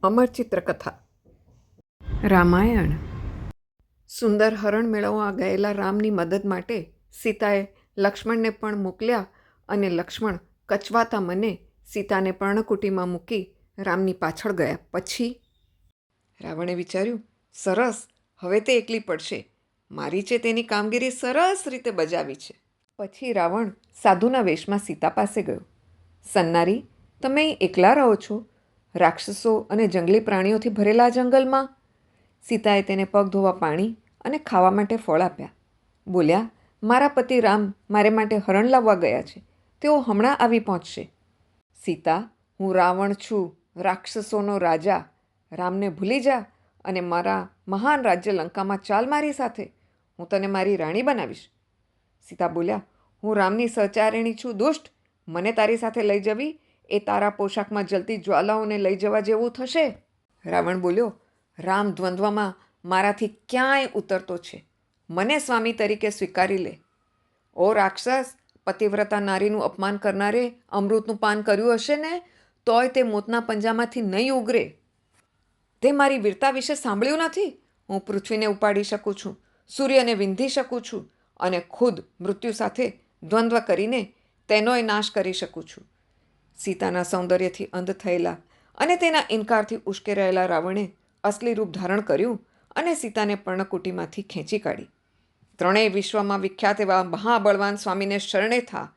અમર ચિત્રકથા. રામાયણ. સુંદર હરણ મેળવવા ગયેલા રામની મદદ માટે સીતાએ લક્ષ્મણને પણ મોકલ્યા અને લક્ષ્મણ કચવાતા મને સીતાને પર્ણકુટીમાં મૂકી રામની પાછળ ગયા. પછી રાવણે વિચાર્યું, સરસ, હવે તે એકલી પડશે. મારીચે તેની કામગીરી સરસ રીતે બજાવી છે. પછી રાવણ સાધુના વેશમાં સીતા પાસે ગયો. સન્નારી, તમે અહીં એકલા રહો છો, રાક્ષસો અને જંગલી પ્રાણીઓથી ભરેલા જંગલમાં? સીતાએ તેને પગ ધોવા પાણી અને ખાવા માટે ફળ આપ્યા. બોલ્યા, મારા પતિ રામ મારે માટે હરણ લાવવા ગયા છે. તેઓ હમણાં આવી પહોંચશે. સીતા, હું રાવણ છું, રાક્ષસોનો રાજા. રામને ભૂલી જા અને મારા મહાન રાજ્ય લંકામાં ચાલ મારી સાથે. હું તને મારી રાણી બનાવીશ. સીતા બોલ્યા, હું રામની સહચારિણી છું, દુષ્ટ. મને તારી સાથે લઈ જવી એ તારા પોશાકમાં જલતી જ્વાલાઓને લઈ જવા જેવું થશે. રાવણ બોલ્યો, રામ દ્વંદ્વમાં મારાથી ક્યાંય ઉતરતો છે. મને સ્વામી તરીકે સ્વીકારી લે. ઓ રાક્ષસ, પતિવ્રતા નારીનું અપમાન કરનારે અમૃતનું પાન કર્યું હશે ને, તોય તે મોતના પંજામાંથી નહીં ઉગરે. તે મારી વીરતા વિશે સાંભળ્યું નથી? હું પૃથ્વીને ઉપાડી શકું છું, સૂર્યને વિંધી શકું છું અને ખુદ મૃત્યુ સાથે દ્વંદ્વ કરીને તેનોય નાશ કરી શકું છું. સીતાના સૌંદર્યથી અંધ થયેલા અને તેના ઇનકારથી ઉશ્કેરાયેલા રાવણે અસલી રૂપ ધારણ કર્યું અને સીતાને પર્ણકુટીમાંથી ખેંચી કાઢી. ત્રણેય વિશ્વમાં વિખ્યાત એવા મહાબળવાન સ્વામીને શરણે થા.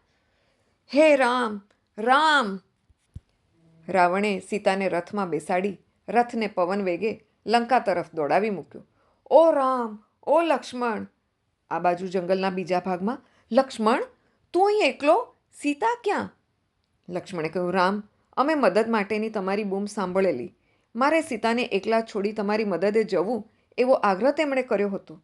હે રામ, રામ! રાવણે સીતાને રથમાં બેસાડી રથને પવન વેગે લંકા તરફ દોડાવી મૂક્યો. ઓ રામ, ઓ લક્ષ્મણ! આ બાજુ જંગલના બીજા ભાગમાં, લક્ષ્મણ, તું અહીં એકલો? સીતા ક્યાં? લક્ષ્મણે કહ્યું, રામ, અમે મદદ માટેની તમારી બૂમ સાંભળેલી. મારે સીતાને એકલા છોડી તમારી મદદે જવું એવો આગ્રહ તેમણે કર્યો હતો.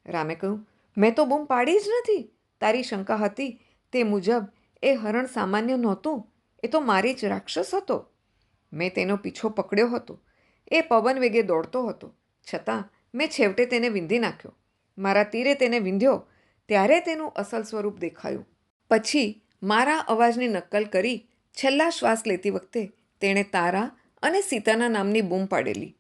રામે કહ્યું, મેં તો બૂમ પાડી જ નથી. તારી શંકા હતી તે મુજબ એ હરણ સામાન્ય નહોતું, એ તો મારી જ રાક્ષસ હતો. મેં તેનો પીછો પકડ્યો હતો. એ પવન વેગે દોડતો હતો, છતાં મેં છેવટે તેને વિંધી નાખ્યો. મારા તીરે તેને વિંધ્યો ત્યારે તેનું અસલ સ્વરૂપ દેખાયું. પછી મારા અવાજની નકલ કરી છેલ્લા શ્વાસ લેતી વખતે તેણે તારા અને સીતાના નામની બૂમ પાડેલી.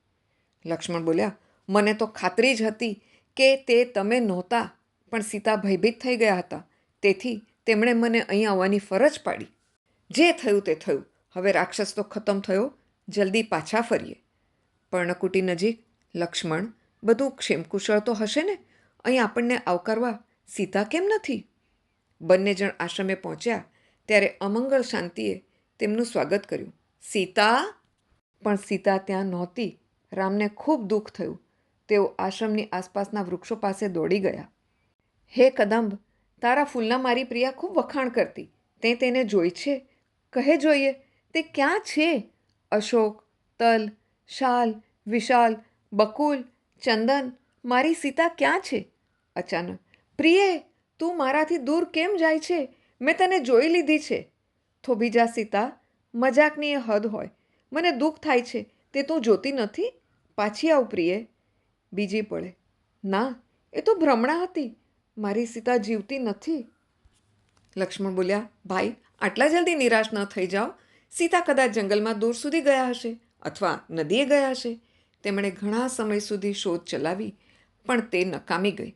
લક્ષ્મણ બોલ્યા, મને તો ખાતરી જ હતી કે તે તમે નહોતા, પણ સીતા ભયભીત થઈ ગયા હતા. તેથી તેમણે મને અહીં આવવાની ફરજ પાડી. જે થયું તે થયું. હવે રાક્ષસ તો ખતમ થયો. જલ્દી પાછા ફરીએ. પર્ણકુટી નજીક, લક્ષ્મણ, બધું ક્ષેમકુશળ તો હશે ને? અહીં આપણને આવકારવા સીતા કેમ નથી? બંને જણ આશ્રમે પહોંચ્યા ત્યારે અમંગળ શાંતિએ તેમનું સ્વાગત કર્યું. સીતા! પણ સીતા ત્યાં નહોતી. રામને ખૂબ દુઃખ થયું. તેઓ આશ્રમની આસપાસના વૃક્ષો પાસે દોડી ગયા. હે કદંબ, તારા ફૂલના મારી પ્રિયા ખૂબ વખાણ કરતી. તે તેને જોઈ છે? કહે જોઈએ, તે ક્યાં છે? અશોક, તલ, શાલ, વિશાલ, બકુલ, ચંદન, મારી સીતા ક્યાં છે? અચાનક, પ્રિયે, તું મારાથી દૂર કેમ જાય છે? મેં તને જોઈ લીધી છે. થોભી જા સીતા, મજાકની એ હદ હોય. મને દુઃખ થાય છે, તે તું જોતી નથી? પાછી આવ પ્રિયે. બીજી પળે, ના, એ તો ભ્રમણા હતી. મારી સીતા જીવતી નથી. લક્ષ્મણ બોલ્યા, ભાઈ, આટલા જલ્દી નિરાશ ન થઈ જાઓ. સીતા કદાચ જંગલમાં દૂર સુધી ગયા હશે અથવા નદીએ ગયા હશે. તેમણે ઘણા સમય સુધી શોધ ચલાવી, પણ તે નકામી ગઈ.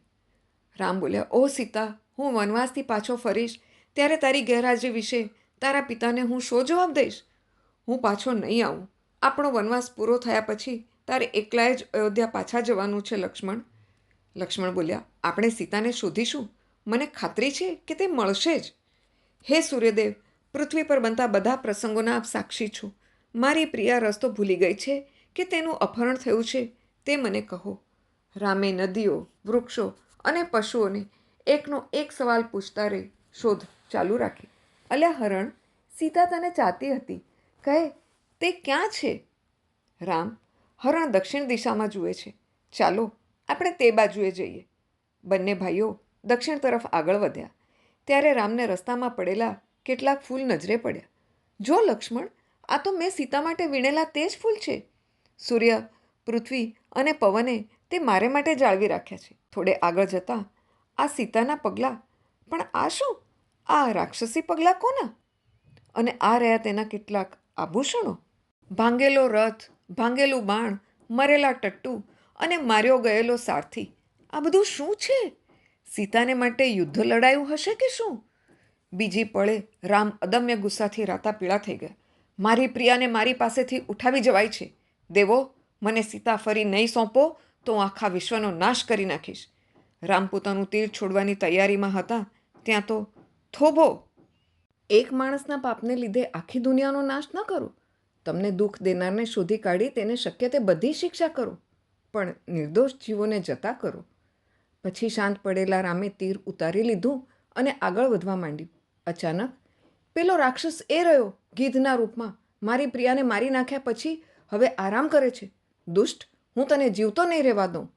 રામ બોલ્યા, ઓ સીતા, હું વનવાસથી પાછો ફરીશ ત્યારે તારી ગેરહાજરી વિશે તારા પિતાને હું શો જવાબ દઈશ? હું પાછો નહીં આવું. આપણો વનવાસ પૂરો થયા પછી તારે એકલાએ જ અયોધ્યા પાછા જવાનું છે. લક્ષ્મણ બોલ્યા, આપણે સીતાને શોધીશું. મને ખાતરી છે કે તે મળશે જ. હે સૂર્યદેવ, પૃથ્વી પર બનતા બધા પ્રસંગોના આપ સાક્ષી છો. મારી પ્રિયા રસ્તો ભૂલી ગઈ છે કે તેનું અપહરણ થયું છે, તે મને કહો. રામે નદીઓ, વૃક્ષો અને પશુઓને એકનો એક સવાલ પૂછતા રહી શોધ ચાલુ રાખી. અલ્યા હરણ, સીતા તને ચાહતી હતી. કહે, તે ક્યાં છે? રામ, હરણ દક્ષિણ દિશામાં જુએ છે. ચાલો આપણે તે બાજુએ જઈએ. બંને ભાઈઓ દક્ષિણ તરફ આગળ વધ્યા ત્યારે રામને રસ્તામાં પડેલા કેટલાક ફૂલ નજરે પડ્યા. જો લક્ષ્મણ, આ તો મેં સીતા માટે વીણેલા તે જ ફૂલ છે. સૂર્ય, પૃથ્વી અને પવને તે મારે માટે જાળવી રાખ્યા છે. થોડે આગળ જતાં આ સીતાના પગલાં. પણ આ શું? આ રાક્ષસી પગલાં કોના? અને આ રહ્યા તેના કેટલાક આભૂષણો. ભાંગેલો રથ, ભાંગેલું બાણ, મરેલા ટટ્ટુ અને માર્યો ગયેલો સારથી. આ બધું શું છે? સીતાને માટે યુદ્ધ લડાયું હશે કે શું? બીજી પળે રામ અદમ્ય ગુસ્સાથી રાતા પીળા થઈ ગયા. મારી પ્રિયાને મારી પાસેથી ઉઠાવી જવાય છે. દેવો, મને સીતા ફરી નહીં સોંપો તો હું આખા વિશ્વનો નાશ કરી નાખીશ. રામ પોતાનું તીર છોડવાની તૈયારીમાં હતા ત્યાં તો થોભો! એક માણસના પાપને લીધે આખી દુનિયાનો નાશ ન કરો. તમને દુઃખ દેનારને શોધી કાઢી તેને શક્ય તે બધી શિક્ષા કરો, પણ નિર્દોષ જીવોને જતા કરો. પછી શાંત પડેલા રામે તીર ઉતારી લીધું અને આગળ વધવા માંડ્યું. અચાનક પેલો રાક્ષસ એ રહ્યો ગીધના રૂપમાં. મારી પ્રિયાને મારી નાખ્યા પછી હવે આરામ કરે છે. દુષ્ટ, હું તને જીવતો નહીં રહેવા દઉં.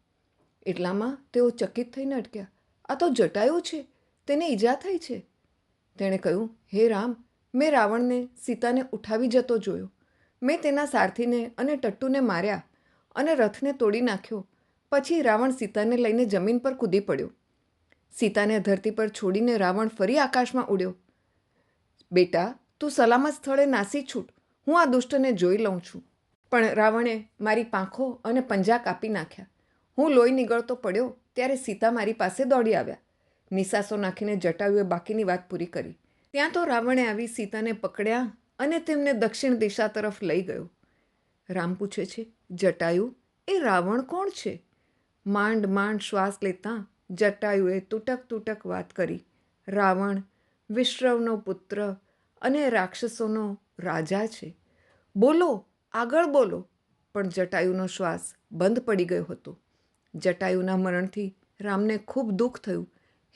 એટલામાં તેઓ ચકિત થઈને અટક્યા. આ તો જટાયુ છે, તેને ઈજા થઈ છે. તેણે કહ્યું, હે રામ, મેં રાવણને સીતાને ઉઠાવી જતો જોયો. મેં તેના સારથીને અને ટટ્ટુને માર્યા અને રથને તોડી નાખ્યો. પછી રાવણ સીતાને લઈને જમીન પર કૂદી પડ્યો. સીતાને ધરતી પર છોડીને રાવણ ફરી આકાશમાં ઉડ્યો. બેટા, તું સલામત સ્થળે નાસી છૂટ. હું આ દુષ્ટને જોઈ લઉં છું. પણ રાવણે મારી પાંખો અને પંજા કાપી નાખ્યા. હું લોહી નીકળતો પડ્યો ત્યારે સીતા મારી પાસે દોડી આવ્યા. નિસાસો નાખીને જટાયુએ બાકીની વાત પૂરી કરી. ત્યાં તો રાવણે આવી સીતાને પકડ્યા અને તેમને દક્ષિણ દિશા તરફ લઈ ગયો. રામ પૂછે છે, જટાયુ, એ રાવણ કોણ છે? માંડ માંડ શ્વાસ લેતાં જટાયુએ તૂટક તૂટક વાત કરી. રાવણ વિશ્રવનો પુત્ર અને રાક્ષસોનો રાજા છે. બોલો, આગળ બોલો. પણ જટાયુનો શ્વાસ બંધ પડી ગયો હતો. જટાયુના મરણથી રામને ખૂબ દુઃખ થયું.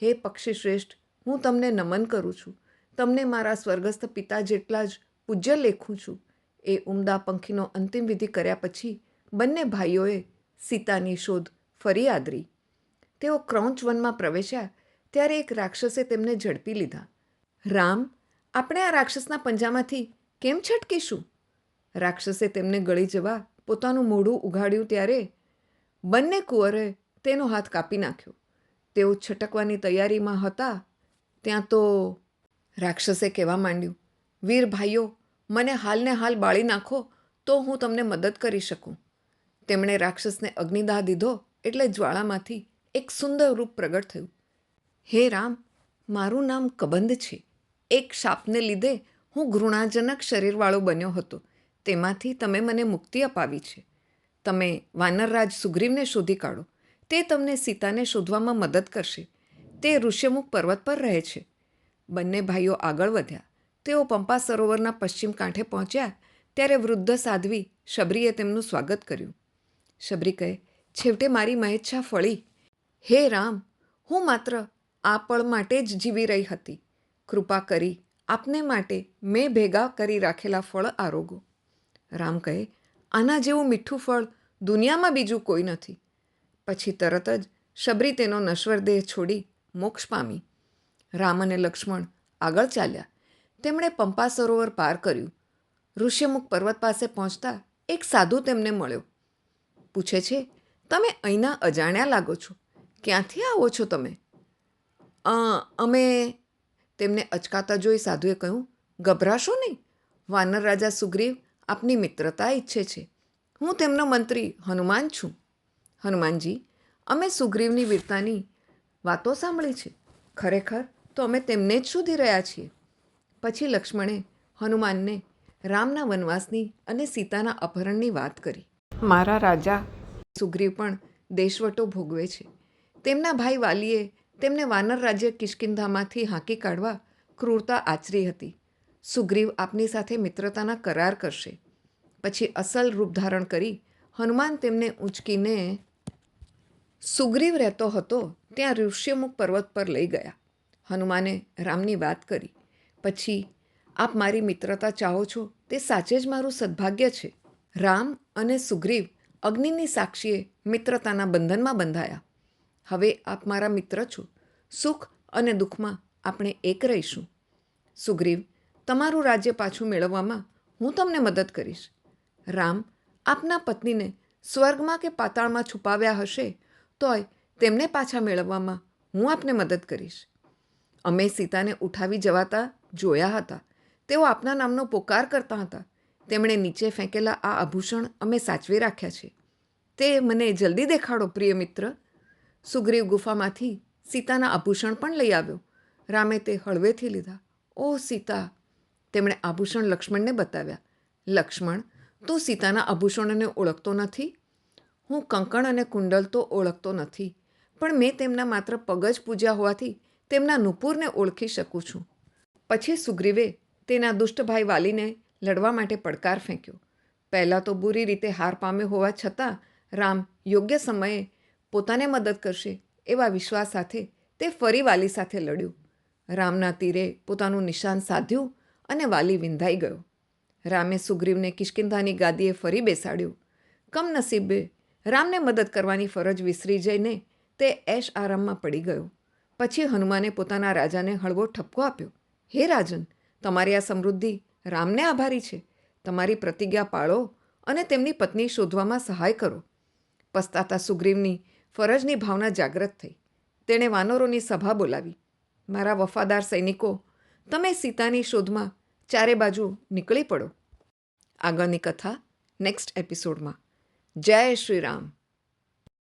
હે પક્ષી શ્રેષ્ઠ, હું તમને નમન કરું છું. તમને મારા સ્વર્ગસ્થ પિતા જેટલા જ પૂજ્ય લેખું છું. એ ઉમદા પંખીનો અંતિમ વિધિ કર્યા પછી બંને ભાઈઓએ સીતાની શોધ ફરી આદરી. તેઓ ક્રૌંચ વનમાં પ્રવેશ્યા ત્યારે એક રાક્ષસે તેમને ઝડપી લીધા. રામ, આપણે આ રાક્ષસના પંજામાંથી કેમ છટકીશું? રાક્ષસે તેમને ગળી જવા પોતાનું મોઢું ઉઘાડ્યું ત્યારે બંને કુંવરે તેનો હાથ કાપી નાખ્યો. તેઓ છટકવાની તૈયારીમાં હતા ત્યાં તો રાક્ષસે કહેવા માંડ્યું, વીર ભાઈઓ, મને હાલને હાલ બાળી નાખો તો હું તમને મદદ કરી શકું. તેમણે રાક્ષસને અગ્નિદાહ દીધો એટલે જ્વાળામાંથી એક સુંદર રૂપ પ્રગટ થયું. હે રામ, મારું નામ કબંધ છે. એક શાપને લીધે હું ઘૃણાજનક શરીરવાળો બન્યો હતો. તેમાંથી તમે મને મુક્તિ અપાવી છે. તમે વાનરરાજ સુગ્રીવને શોધી કાઢો. તે તમને સીતાને શોધવામાં મદદ કરશે. તે ઋષ્યમુખ પર્વત પર રહે છે. બંને ભાઈઓ આગળ વધ્યા. તેઓ પંપા સરોવરના પશ્ચિમ કાંઠે પહોંચ્યા ત્યારે વૃદ્ધ સાધ્વી શબરીએ તેમનું સ્વાગત કર્યું. શબરી કહે, છેવટે મારી મહેચ્છા ફળી. હે રામ, હું માત્ર આ પળ માટે જ જીવી રહી હતી. કૃપા કરી આપને માટે મેં ભેગા કરી રાખેલા ફળ આરોગો. રામ કહે, આના જેવું મીઠું ફળ દુનિયામાં બીજું કોઈ નથી. પછી તરત જ શબરી તેનો નશ્વર દેહ છોડી મોક્ષ પામી. રામ અને લક્ષ્મણ આગળ ચાલ્યા. તેમણે પંપા સરોવર પાર કર્યું. ઋષ્યમુખ પર્વત પાસે પહોંચતા એક સાધુ તેમને મળ્યો. પૂછે છે, તમે અહીંના અજાણ્યા લાગો છો. ક્યાંથી આવો છો તમે? અમે તેમને અચકાતા જોઈ સાધુએ કહ્યું, ગભરાશો નહીં. વાનર રાજા સુગ્રીવ આપની મિત્રતા ઈચ્છે છે. હું તેમનો મંત્રી હનુમાન છું. હનુમાનજી, અમે સુગ્રીવની વીરતાની વાતો સાંભળી છે. ખરેખર તો અમે તેમને જ શોધી રહ્યા છીએ. પછી લક્ષ્મણે હનુમાનને રામના વનવાસની અને સીતાના અપહરણની વાત કરી. મારા રાજા સુગ્રીવ પણ દેશવટો ભોગવે છે. તેમના ભાઈ વાલીએ તેમને વાનર રાજ્ય કિષ્કિંધામાંથી હાંકી કાઢવા ક્રૂરતા આચરી હતી. સુગ્રીવ આપની સાથે મિત્રતાના કરાર કરશે. પછી અસલ રૂપ ધારણ કરી હનુમાન તેમને ઊંચકીને સુગ્રીવ રહેતો હતો ત્યાં ઋષ્યમુખ પર્વત પર લઈ ગયા. હનુમાને રામની વાત કરી. પછી આપ મારી મિત્રતા ચાહો છો તે સાચે જ મારું સદભાગ્ય છે. રામ અને સુગ્રીવ અગ્નિની સાક્ષીએ મિત્રતાના બંધનમાં બંધાયા. હવે આપ મારા મિત્ર છો. સુખ અને દુઃખમાં આપણે એક રહીશું. સુગ્રીવ, તમારું રાજ્ય પાછું મેળવવામાં હું તમને મદદ કરીશ. રામ, આપના પત્નીને સ્વર્ગમાં કે પાતાળમાં છુપાવ્યા હશે તોય તેમને પાછા મેળવવામાં હું આપને મદદ કરીશ. અમે સીતાને ઉઠાવી જવાતા જોયા હતા. તેઓ આપના નામનો પોકાર કરતા હતા. તેમણે નીચે ફેંકેલા આ આભૂષણ અમે સાચવી રાખ્યા છે. તે મને જલ્દી દેખાડો, પ્રિય મિત્ર. સુગ્રીવ ગુફામાંથી સીતાના આભૂષણ પણ લઈ આવ્યો. રામે તે હળવેથી લીધા. ઓહ સીતા! તેમણે આભૂષણ લક્ષ્મણને બતાવ્યા. લક્ષ્મણ, તું સીતાના આભૂષણોને ઓળખતો નથી? હું કંકણ અને કુંડલ તો ઓળખતો નથી, પણ મેં તેમના માત્ર પગ જ પૂજ્યા હોવાથી તેમના નુપુરને ઓળખી શકું છું. પછી સુગ્રીવે તેના દુષ્ટ ભાઈ વાલીને લડવા માટે પડકાર ફેંક્યો. પહેલાં તો બુરી રીતે હાર પામ્યો હોવા છતાં રામ યોગ્ય સમયે પોતાને મદદ કરશે એવા વિશ્વાસ સાથે તે ફરી વાલી સાથે લડ્યું. રામના તીરે પોતાનું નિશાન સાધ્યું અને વાલી વિંધાઈ ગયો. રામે સુગ્રીવને કિષ્કિંધાની ગાદીએ ફરી બેસાડ્યો. કમનસીબે રામને મદદ કરવાની ફરજ વિસરી જઈને તે એશ આરામમાં પડી ગયો. પછી હનુમાને પોતાના રાજાને હળવો ઠપકો આપ્યો. હે રાજન, તમારી આ સમૃદ્ધિ રામને આભારી છે. તમારી પ્રતિજ્ઞા પાળો અને તેમની પત્ની શોધવામાં સહાય કરો. પસ્તાતા સુગ્રીવની ફરજની ભાવના જાગૃત થઈ. તેણે વાનરોની સભા બોલાવી. મારા વફાદાર સૈનિકો, તમે સીતાની શોધમાં ચારે બાજુ નીકળી પડો. આગળની કથા નેક્સ્ટ એપિસોડમાં. જય શ્રી રામ.